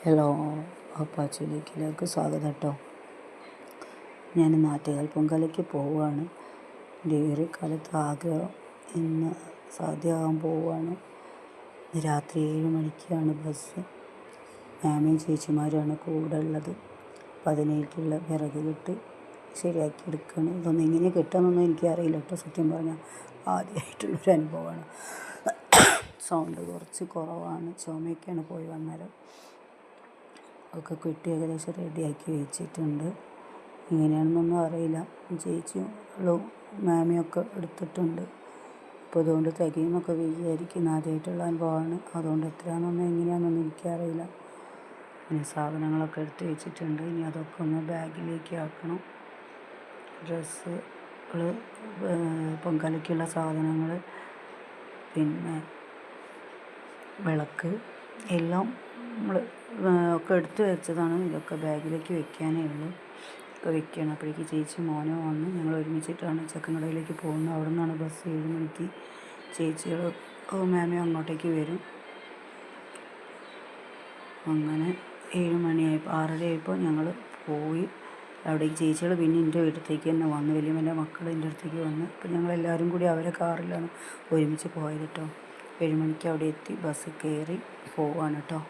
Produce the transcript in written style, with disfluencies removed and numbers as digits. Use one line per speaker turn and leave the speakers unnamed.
Hello, അപ്പാച്ചിയിലേക്ക് എല്ലാവർക്കും സ്വാഗതം കേട്ടോ. ഞാൻ ആറ്റുകാൽ പൊങ്കാലയ്ക്ക് പോവുകയാണ്. എൻ്റെ ഏറെക്കാലത്ത് ആഗ്രഹം ഇന്ന് സാധ്യമാകാൻ പോവുകയാണ്. രാത്രി 7 മണിക്കാണ് ബസ്. മാമയും ചേച്ചിമാരുമാണ് കൂടെ ഉള്ളത്. അപ്പം അതിലേക്കുള്ള വിറക് കെട്ട് ശരിയാക്കി എടുക്കുകയാണ്. ഇതൊന്നും എങ്ങനെ കിട്ടുമെന്നൊന്നും എനിക്കറിയില്ല കേട്ടോ. സത്യം പറഞ്ഞാൽ ആദ്യമായിട്ടുള്ളൊരു അനുഭവമാണ്. സൗണ്ട് കുറച്ച് കുറവാണ്, ചുമയൊക്കെയാണ് പോയി വന്നേരം. ഒക്കെ കിട്ടി ഏകദേശം റെഡിയാക്കി വെച്ചിട്ടുണ്ട്. എങ്ങനെയാണെന്നൊന്നും അറിയില്ല. ചേച്ചിയും മാമിയൊക്കെ എടുത്തിട്ടുണ്ട്. അപ്പോൾ അതുകൊണ്ട് തികയുമെന്നൊക്കെ വിചാരിക്കുന്ന ആദ്യമായിട്ടുള്ള അനുഭവമാണ്. അതുകൊണ്ട് എത്രയാണെന്നൊന്നും എങ്ങനെയാണെന്നൊന്നും എനിക്കറിയില്ല. ഇനി സാധനങ്ങളൊക്കെ എടുത്ത് വെച്ചിട്ടുണ്ട്. ഇനി അതൊക്കെ ഒന്ന് ബാഗിലേക്ക് ആക്കണം. ഡ്രസ്സുകൾ, പൊങ്കാലയ്ക്കുള്ള സാധനങ്ങൾ, പിന്നെ വിളക്ക് എല്ലാം നമ്മൾ ഒക്കെ എടുത്ത് വെച്ചതാണ്. ഇതൊക്കെ ബാഗിലേക്ക് വെക്കാനേ ഉള്ളൂ. ഒക്കെ വെക്കണം. അപ്പോഴേക്ക് ചേച്ചി മോനോ വന്ന് ഞങ്ങൾ ഒരുമിച്ചിട്ടാണ് ചെക്കൻകടയിലേക്ക് പോകുന്നത്. അവിടെ നിന്നാണ് ബസ് 7 മണിക്ക്. ചേച്ചികൾ മാമിയും അങ്ങോട്ടേക്ക് വരും. അങ്ങനെ 7 മണിയായപ്പോൾ 6:30 ആയപ്പോൾ ഞങ്ങൾ പോയി. അവിടേക്ക് ചേച്ചികൾ പിന്നെ എൻ്റെ വീട്ടിലേക്ക് തന്നെ വന്നു. വലിയമ്മൻ്റെ മക്കൾ എൻ്റെ അടുത്തേക്ക് വന്നു. അപ്പോൾ ഞങ്ങളെല്ലാവരും കൂടി അവരെ കാറിലാണ് ഒരുമിച്ച് പോയത് കേട്ടോ. 7 മണിക്ക് അവിടെ എത്തി ബസ് കയറി പോവാണ് കേട്ടോ.